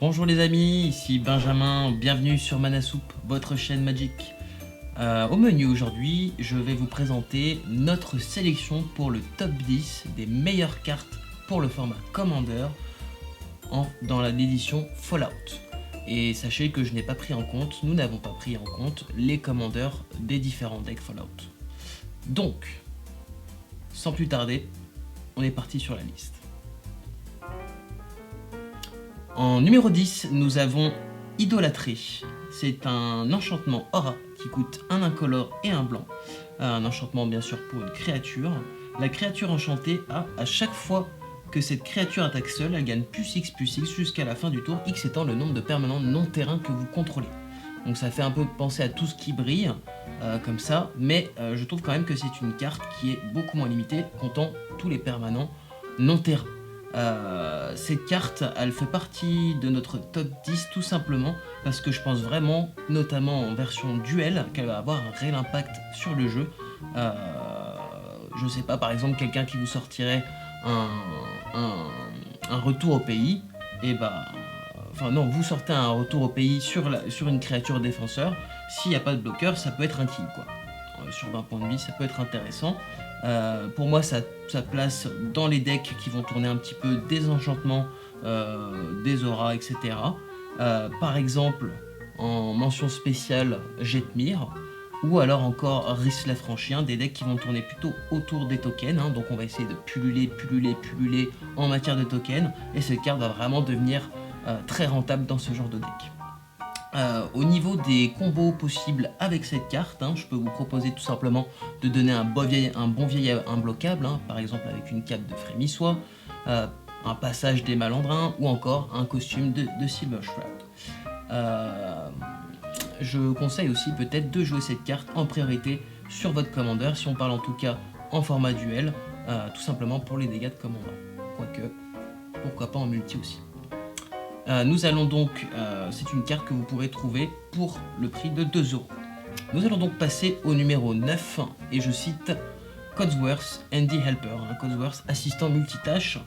Bonjour les amis, ici Benjamin, bienvenue sur Manasoup, votre chaîne Magic. Au menu aujourd'hui, je vais vous présenter notre sélection pour le top 10 des meilleures cartes pour le format Commander dans l'édition Fallout. Et sachez que je n'ai pas pris en compte, nous n'avons pas pris en compte les commandeurs des différents decks Fallout. Donc, sans plus tarder, on est parti sur la liste. En numéro 10, nous avons Idolâtré. C'est un enchantement aura qui coûte un incolore et un blanc. Un enchantement bien sûr pour une créature. La créature enchantée a, à chaque fois que cette créature attaque seule, elle gagne +X jusqu'à la fin du tour, X étant le nombre de permanents non terrains que vous contrôlez. Donc ça fait un peu penser à tout ce qui brille, comme ça, mais je trouve quand même que c'est une carte qui est beaucoup moins limitée, comptant tous les permanents non terrains. Cette carte, elle fait partie de notre top 10 tout simplement parce que je pense vraiment, notamment en version duel, qu'elle va avoir un réel impact sur le jeu. Je sais pas, par exemple, quelqu'un qui vous sortirait un retour au pays, et bah... Enfin non, vous sortez un retour au pays sur une créature défenseur, s'il n'y a pas de bloqueur, ça peut être un kill quoi. Sur 20 points de vie, ça peut être intéressant. Pour moi, ça place dans les decks qui vont tourner un petit peu des enchantements, des auras, etc. Par exemple, en mention spéciale, Jetmir, ou alors encore Riss l'Affranchi, des decks qui vont tourner plutôt autour des tokens. Donc on va essayer de pulluler en matière de tokens, et cette carte va vraiment devenir très rentable dans ce genre de deck. Au niveau des combos possibles avec cette carte, je peux vous proposer tout simplement de donner un bon vieil imbloquable, par exemple avec une cape de Frémissois, un passage des Malandrins ou encore un costume de Silvershroud. Je conseille aussi peut-être de jouer cette carte en priorité sur votre commander, si on parle en tout cas en format duel, tout simplement pour les dégâts de commander. Quoique, pourquoi pas en multi aussi. Nous allons donc, c'est une carte que vous pourrez trouver pour le prix de 2 €. Nous allons donc passer au numéro 9, et je cite Codsworth Andy Helper, Codsworth assistant multitâche.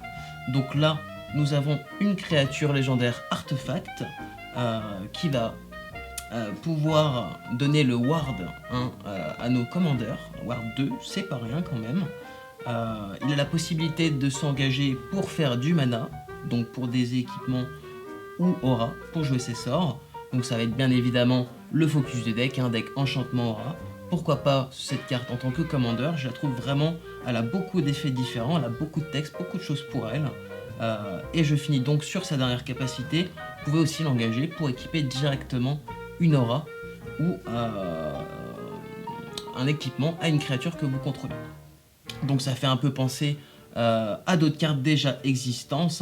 Donc là, nous avons une créature légendaire artefact qui va pouvoir donner le ward à nos commandeurs. Ward 2, c'est pas rien quand même. Il a la possibilité de s'engager pour faire du mana, donc pour des équipements ou aura pour jouer ses sorts. Donc ça va être bien évidemment le focus du deck, un deck enchantement aura. Pourquoi pas cette carte en tant que commandeur, je la trouve vraiment, elle a beaucoup d'effets différents, elle a beaucoup de texte, beaucoup de choses pour elle. Et je finis donc sur sa dernière capacité. Vous pouvez aussi l'engager pour équiper directement une aura ou un équipement à une créature que vous contrôlez. Donc ça fait un peu penser à d'autres cartes déjà existantes,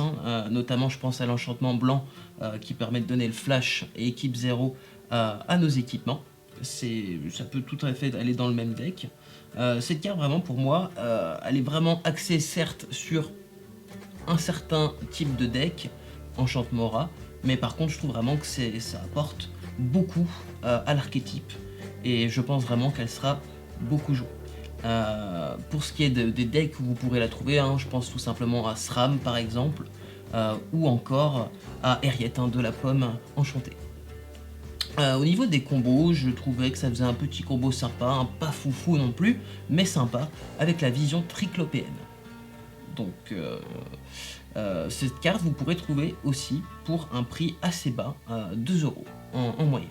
notamment je pense à l'enchantement blanc qui permet de donner le flash et équipe 0 à nos équipements. Ça peut tout à fait aller dans le même deck. Cette carte vraiment pour moi, elle est vraiment axée certes sur un certain type de deck, enchantement aura, mais par contre je trouve vraiment que ça apporte beaucoup à l'archétype, et je pense vraiment qu'elle sera beaucoup jouée. Pour ce qui est des decks où vous pourrez la trouver, je pense tout simplement à SRAM par exemple, ou encore à Eriette de la pomme enchantée. Au niveau des combos, je trouvais que ça faisait un petit combo sympa, pas foufou non plus, mais sympa, avec la vision triclopéenne. Donc cette carte vous pourrez trouver aussi pour un prix assez bas, 2 € en moyenne.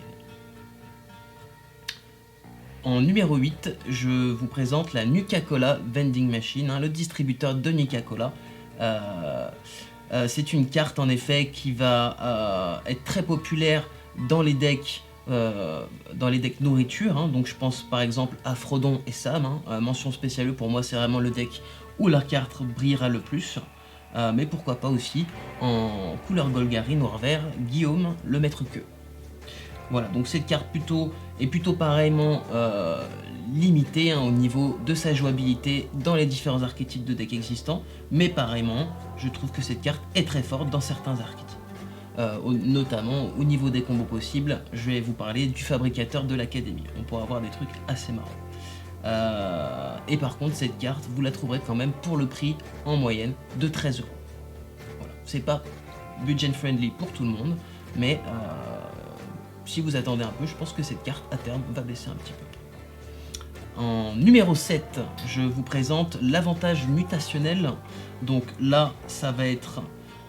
En numéro 8, je vous présente la Nuka-Cola Vending Machine, le distributeur de Nuka-Cola. C'est une carte en effet qui va être très populaire dans les decks nourriture, donc je pense par exemple à Frodon et Sam, mention spéciale pour moi c'est vraiment le deck où la carte brillera le plus, mais pourquoi pas aussi en couleur Golgari noir-vert, Guillaume le maître-queue. Voilà, donc cette carte est plutôt pareillement limitée au niveau de sa jouabilité dans les différents archétypes de deck existants, mais pareillement, je trouve que cette carte est très forte dans certains archétypes. Notamment au niveau des combos possibles, je vais vous parler du fabricateur de l'académie. On pourra avoir des trucs assez marrants. Et par contre, cette carte, vous la trouverez quand même pour le prix en moyenne de 13 €. Voilà, c'est pas budget friendly pour tout le monde, mais si vous attendez un peu, je pense que cette carte à terme va baisser un petit peu. En numéro 7, je vous présente l'avantage mutationnel. Donc là, ça va être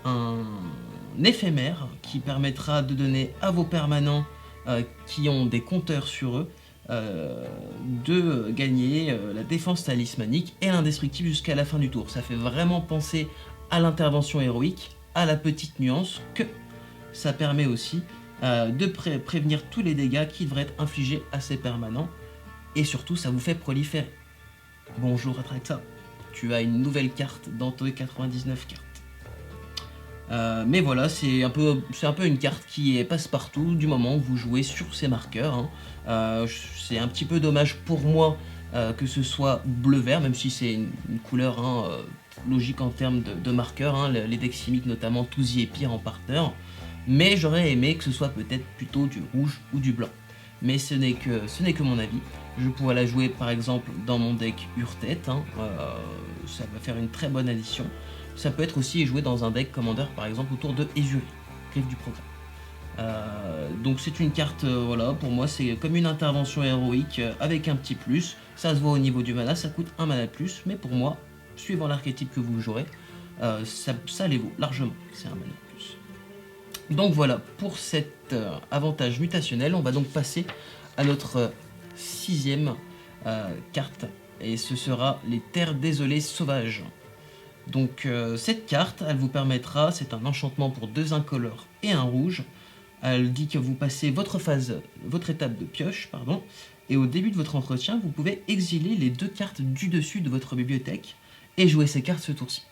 un éphémère qui permettra de donner à vos permanents qui ont des compteurs sur eux de gagner la défense talismanique et l'indestructible jusqu'à la fin du tour. Ça fait vraiment penser à l'intervention héroïque, à la petite nuance que ça permet aussi de prévenir tous les dégâts qui devraient être infligés à ces permanents. Et surtout, ça vous fait proliférer. Bonjour Atraxa, tu as une nouvelle carte dans tes 99 cartes. Mais voilà, c'est un peu une carte qui est passe-partout du moment où vous jouez sur ces marqueurs. Hein. C'est un petit peu dommage pour moi que ce soit bleu-vert, même si c'est une couleur logique en termes de marqueurs. Hein. Les decks chimiques, notamment Touzi et Pire en partner. Mais j'aurais aimé que ce soit peut-être plutôt du rouge ou du blanc. Mais ce n'est que mon avis. Je pourrais la jouer par exemple dans mon deck Urtet, hein. Ça va faire une très bonne addition. Ça peut être aussi joué dans un deck Commander par exemple autour de Ezuri, Griffe du Progrès. Donc c'est une carte, voilà, pour moi c'est comme une intervention héroïque avec un petit plus. Ça se voit au niveau du mana, ça coûte un mana de plus, mais pour moi, suivant l'archétype que vous jouerez, ça les vaut largement, c'est un mana de plus. Donc voilà, pour cet avantage mutationnel, on va donc passer à notre 6ème carte, et ce sera les Terres désolées sauvages. Donc cette carte, elle vous permettra, c'est un enchantement pour 2 incolores et un rouge. Elle dit que vous passez votre étape de pioche, et au début de votre entretien, vous pouvez exiler les 2 cartes du dessus de votre bibliothèque et jouer ces cartes ce tour-ci.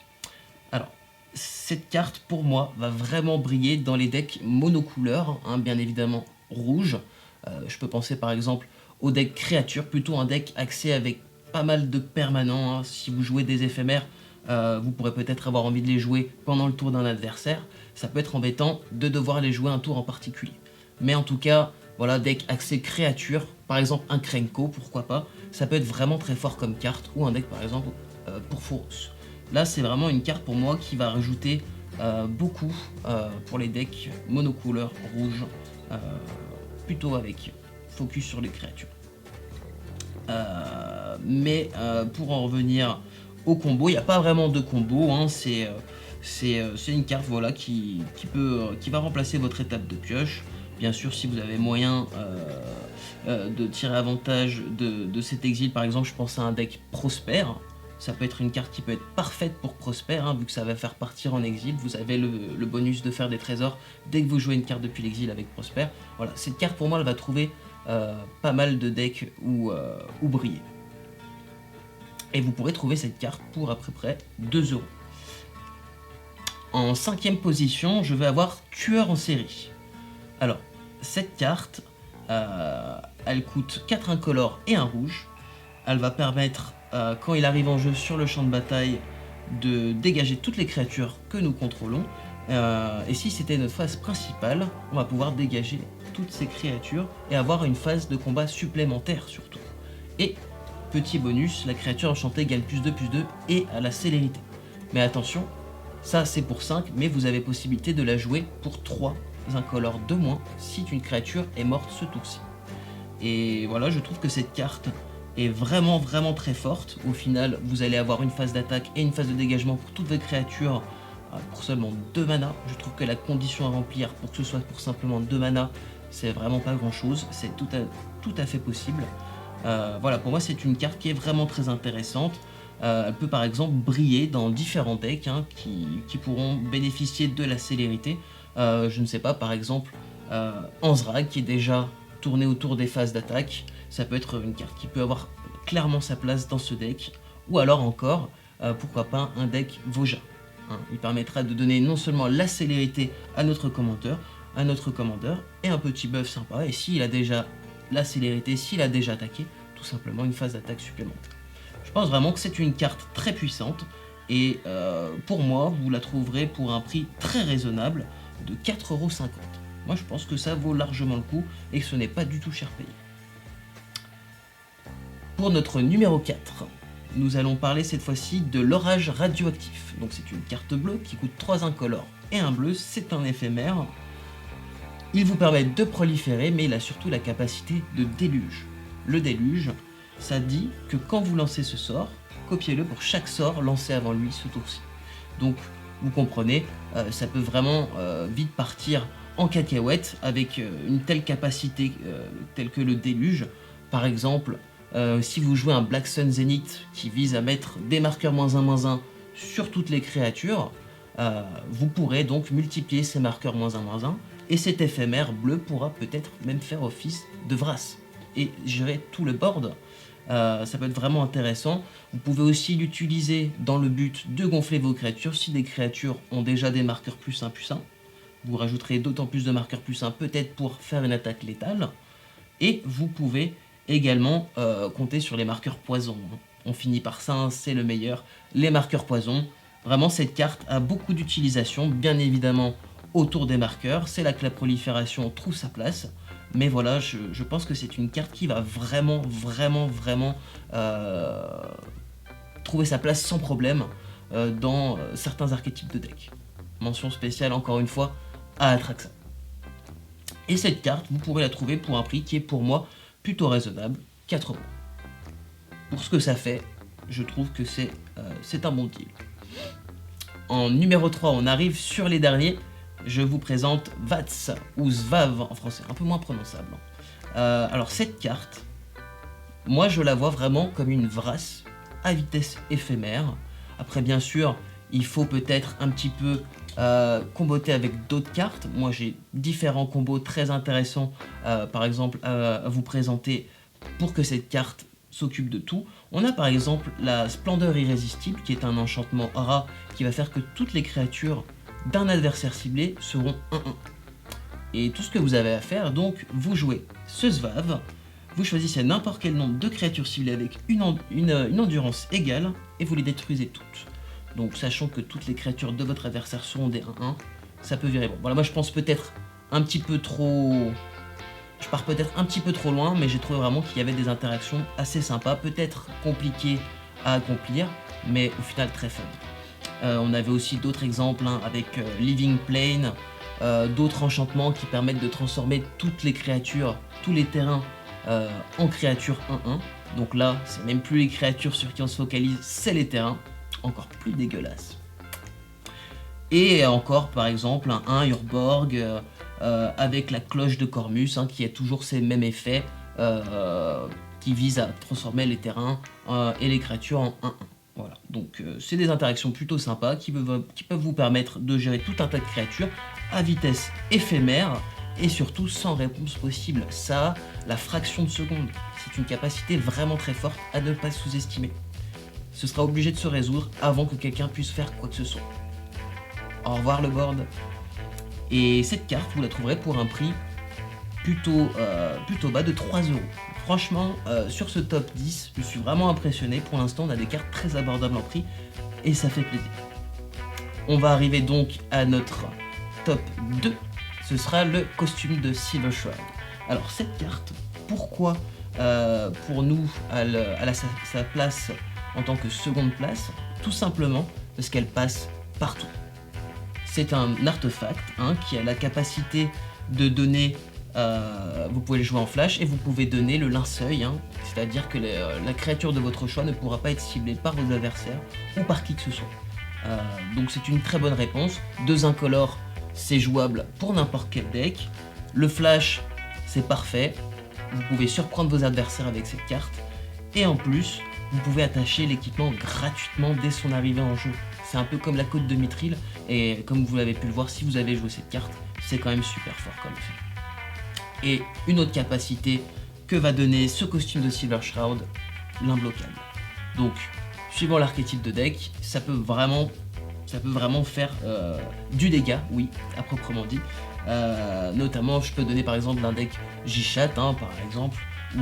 Alors, cette carte, pour moi, va vraiment briller dans les decks monocouleurs, hein, bien évidemment rouge. Je peux penser par exemple au deck créature, plutôt un deck axé avec pas mal de permanents. Hein. Si vous jouez des éphémères, vous pourrez peut-être avoir envie de les jouer pendant le tour d'un adversaire. Ça peut être embêtant de devoir les jouer un tour en particulier. Mais en tout cas, voilà, deck axé créature, par exemple un Krenko, pourquoi pas. Ça peut être vraiment très fort comme carte, ou un deck par exemple pour Foros. Là, c'est vraiment une carte pour moi qui va rajouter beaucoup pour les decks monocouleurs rouges, plutôt avec focus sur les créatures. Mais pour en revenir au combo, il n'y a pas vraiment de combo, hein, c'est une carte voilà, qui va remplacer votre étape de pioche. Bien sûr, si vous avez moyen de tirer avantage de cet exil, par exemple, je pense à un deck Prosper. Ça peut être une carte qui peut être parfaite pour Prosper, hein, vu que ça va faire partir en exil. Vous avez le bonus de faire des trésors dès que vous jouez une carte depuis l'exil avec Prosper. Voilà, cette carte pour moi, elle va trouver pas mal de decks où briller. Et vous pourrez trouver cette carte pour à peu près 2 €. En 5ème position, je vais avoir Tueur en série. Alors, cette carte, elle coûte 4 incolores et un rouge. Elle va permettre, quand il arrive en jeu sur le champ de bataille, de dégager toutes les créatures que nous contrôlons. Et si c'était notre phase principale, on va pouvoir dégager toutes ces créatures et avoir une phase de combat supplémentaire surtout. Et petit bonus, la créature enchantée gagne +2/+2 et à la célérité. Mais attention, ça c'est pour 5, mais vous avez possibilité de la jouer pour 3 incolores de moins si une créature est morte ce tour-ci. Et voilà, je trouve que cette carte est vraiment très forte. Au final, vous allez avoir une phase d'attaque et une phase de dégagement pour toutes vos créatures pour seulement 2 mana. Je trouve que la condition à remplir pour que ce soit pour simplement 2 mana, c'est vraiment pas grand chose, c'est tout à fait possible. Voilà, pour moi c'est une carte qui est vraiment très intéressante. Elle peut par exemple briller dans différents decks, hein, qui pourront bénéficier de la célérité. Je ne sais pas, par exemple Anzrag qui est déjà tourné autour des phases d'attaque. Ça peut être une carte qui peut avoir clairement sa place dans ce deck. Ou alors encore, pourquoi pas un deck Voja. Hein. Il permettra de donner non seulement la célérité à notre commandeur, et un petit buff sympa. Et s'il a déjà la célérité, s'il a déjà attaqué, tout simplement une phase d'attaque supplémentaire. Je pense vraiment que c'est une carte très puissante. Et pour moi, vous la trouverez pour un prix très raisonnable de 4,50 €. Moi, je pense que ça vaut largement le coup et que ce n'est pas du tout cher payé. Pour notre numéro 4, nous allons parler cette fois-ci de l'orage radioactif. Donc c'est une carte bleue qui coûte 3 incolores et un bleu, c'est un éphémère. Il vous permet de proliférer, mais il a surtout la capacité de déluge. Le déluge, ça dit que quand vous lancez ce sort, copiez-le pour chaque sort lancé avant lui ce tour-ci. Donc, vous comprenez, ça peut vraiment vite partir en cacahuète avec une telle capacité telle que le déluge. Par exemple, si vous jouez un Black Sun Zenith qui vise à mettre des marqueurs -1/-1 sur toutes les créatures, vous pourrez donc multiplier ces marqueurs -1/-1 et cet éphémère bleu pourra peut-être même faire office de Vrasse et gérer tout le board. Ça peut être vraiment intéressant. Vous pouvez aussi l'utiliser dans le but de gonfler vos créatures. Si des créatures ont déjà des marqueurs +1/+1, vous rajouterez d'autant plus de marqueurs +1 peut-être pour faire une attaque létale. Et vous pouvez également compter sur les marqueurs poison. On finit par ça, hein, c'est le meilleur. Les marqueurs poison. Vraiment, cette carte a beaucoup d'utilisation, bien évidemment autour des marqueurs. C'est là que la prolifération trouve sa place. Mais voilà, je pense que c'est une carte qui va vraiment trouver sa place sans problème dans certains archétypes de deck. Mention spéciale, encore une fois, à Atraxa. Et cette carte, vous pourrez la trouver pour un prix qui est pour moi plutôt raisonnable, 4 €. Pour ce que ça fait, je trouve que c'est un bon deal. En numéro 3, on arrive sur les derniers. Je vous présente Vats, ou Svav en français, un peu moins prononçable. Alors cette carte, moi je la vois vraiment comme une Vrasse à vitesse éphémère. Après bien sûr, il faut peut-être un petit peu comboter avec d'autres cartes. Moi j'ai différents combos très intéressants, par exemple à vous présenter pour que cette carte s'occupe de tout. On a par exemple la Splendeur Irrésistible, qui est un enchantement rare qui va faire que toutes les créatures d'un adversaire ciblé seront 1/1. Et tout ce que vous avez à faire, donc, vous jouez ce Svav, vous choisissez n'importe quel nombre de créatures ciblées avec une endurance égale, et vous les détruisez toutes. Donc, sachant que toutes les créatures de votre adversaire seront des 1/1, ça peut virer bon. Voilà, moi je pense peut-être un petit peu trop... Je pars peut-être un petit peu trop loin, mais j'ai trouvé vraiment qu'il y avait des interactions assez sympas, peut-être compliquées à accomplir, mais au final très fun. On avait aussi d'autres exemples hein, avec Living Plane, d'autres enchantements qui permettent de transformer toutes les créatures, tous les terrains en créatures 1/1. Donc là, c'est même plus les créatures sur qui on se focalise, c'est les terrains. Encore plus dégueulasse. Et encore par exemple un Urborg avec la cloche de Cormus hein, qui a toujours ces mêmes effets qui visent à transformer les terrains et les créatures en 1/1. Voilà, donc c'est des interactions plutôt sympas qui peuvent vous permettre de gérer tout un tas de créatures à vitesse éphémère et surtout sans réponse possible. Ça, la fraction de seconde, c'est une capacité vraiment très forte à ne pas sous-estimer. Ce sera obligé de se résoudre avant que quelqu'un puisse faire quoi que ce soit. Au revoir le board. Et cette carte, vous la trouverez pour un prix plutôt bas de 3 €. Franchement, sur ce top 10, je suis vraiment impressionné. Pour l'instant, on a des cartes très abordables en prix et ça fait plaisir. On va arriver donc à notre top 2. Ce sera le costume de Silver Shroud. Alors cette carte, pourquoi pour nous elle a sa place en tant que seconde place? Tout simplement parce qu'elle passe partout. C'est un artefact hein, qui a la capacité de donner, vous pouvez le jouer en flash et vous pouvez donner le linceuil, hein, c'est-à-dire que la créature de votre choix ne pourra pas être ciblée par vos adversaires ou par qui que ce soit. Donc c'est une très bonne réponse. 2 incolores, c'est jouable pour n'importe quel deck. Le flash, c'est parfait. Vous pouvez surprendre vos adversaires avec cette carte. Et en plus, vous pouvez attacher l'équipement gratuitement dès son arrivée en jeu. C'est un peu comme la côte de Mithril, et comme vous l'avez pu le voir, si vous avez joué cette carte, c'est quand même super fort comme effet. Et une autre capacité que va donner ce costume de Silver Shroud, l'imbloquable. Donc, suivant l'archétype de deck, ça peut vraiment faire du dégât, oui, à proprement dit. Notamment, je peux donner par exemple un deck Jichat, hein, par exemple, où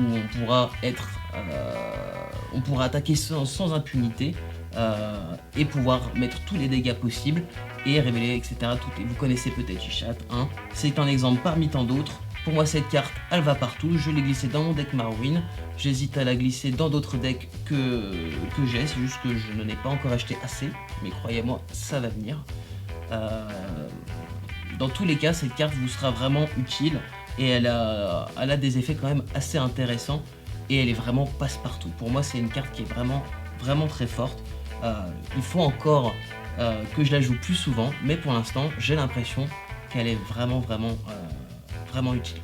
on pourra attaquer sans impunité et pouvoir mettre tous les dégâts possibles et révéler, etc. Vous connaissez peut-être Jichat, hein. C'est un exemple parmi tant d'autres. Pour moi, cette carte, elle va partout. Je l'ai glissée dans mon deck Morrowind. J'hésite à la glisser dans d'autres decks que j'ai. C'est juste que je n'en ai pas encore acheté assez. Mais croyez-moi, ça va venir. dans tous les cas, cette carte vous sera vraiment utile et elle a des effets quand même assez intéressants et elle est vraiment passe-partout. Pour moi, c'est une carte qui est vraiment très forte. Il faut encore que je la joue plus souvent, mais pour l'instant, j'ai l'impression qu'elle est vraiment utile.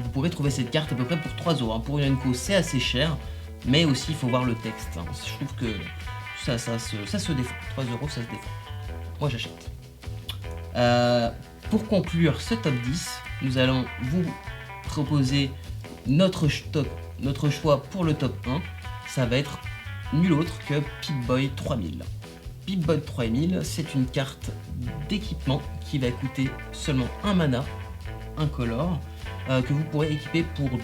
Vous pourrez trouver cette carte à peu près pour 3 €. Hein. Pour une Unco, c'est assez cher, mais aussi il faut voir le texte. Hein. Je trouve que ça se défend. 3 €, ça se défend. Moi, j'achète. Pour conclure ce top 10, nous allons vous proposer notre choix pour le top 1. Ça va être nul autre que Pip-Boy 3000. Pip-Boy 3000, c'est une carte d'équipement qui va coûter seulement 1 mana, incolore, que vous pourrez équiper pour 2.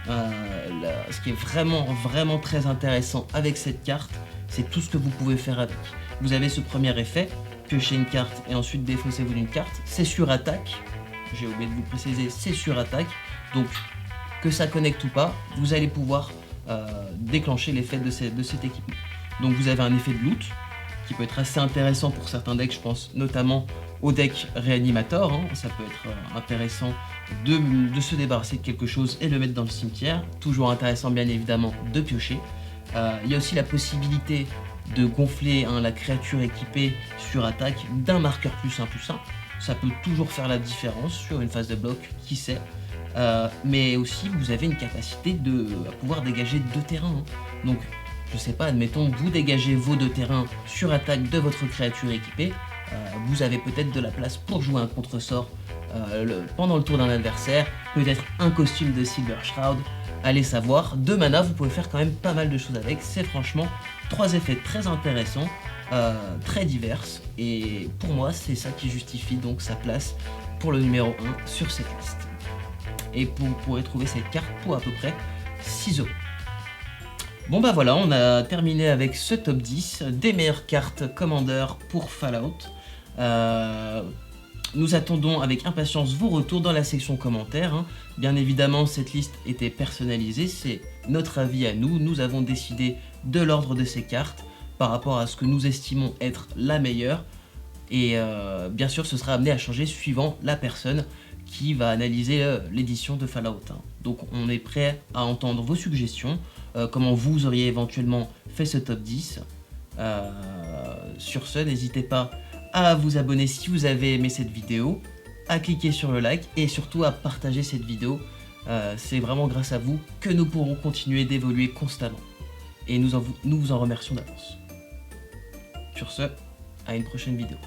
Ce qui est vraiment très intéressant avec cette carte, c'est tout ce que vous pouvez faire avec. Vous avez ce premier effet, piocher une carte et ensuite défaussez-vous d'une carte. C'est sur attaque, j'ai oublié de vous préciser, c'est sur attaque. Donc que ça connecte ou pas, vous allez pouvoir déclencher l'effet de cet équipement. Donc vous avez un effet de loot qui peut être assez intéressant pour certains decks, je pense notamment au deck réanimator. Hein. Ça peut être intéressant de se débarrasser de quelque chose et le mettre dans le cimetière. Toujours intéressant bien évidemment de piocher. Il y a aussi la possibilité de gonfler la créature équipée sur attaque d'un marqueur +1/+1. Ça peut toujours faire la différence sur une phase de bloc, qui sait. Mais aussi vous avez une capacité à pouvoir dégager 2 terrains. Hein. Donc je sais pas, admettons vous dégagez vos 2 terrains sur attaque de votre créature équipée, vous avez peut-être de la place pour jouer un contre-sort pendant le tour d'un adversaire, peut-être un costume de Silver Shroud, allez savoir. 2 mana, vous pouvez faire quand même pas mal de choses avec, c'est franchement 3 effets très intéressants, très divers, et pour moi c'est ça qui justifie donc sa place pour le numéro 1 sur cette liste. Et vous pourrez trouver cette carte pour à peu près 6 €. Bon bah voilà, on a terminé avec ce top 10 des meilleures cartes Commander pour Fallout. Nous attendons avec impatience vos retours dans la section commentaires. Hein. Bien évidemment, cette liste était personnalisée, c'est notre avis à nous. Nous avons décidé de l'ordre de ces cartes par rapport à ce que nous estimons être la meilleure. Et bien sûr, ce sera amené à changer suivant la personne qui va analyser l'édition de Fallout 1. Donc on est prêt à entendre vos suggestions, comment vous auriez éventuellement fait ce top 10. Sur ce, n'hésitez pas à vous abonner si vous avez aimé cette vidéo, à cliquer sur le like et surtout à partager cette vidéo. C'est vraiment grâce à vous que nous pourrons continuer d'évoluer constamment. Et nous vous en remercions d'avance. Sur ce, à une prochaine vidéo.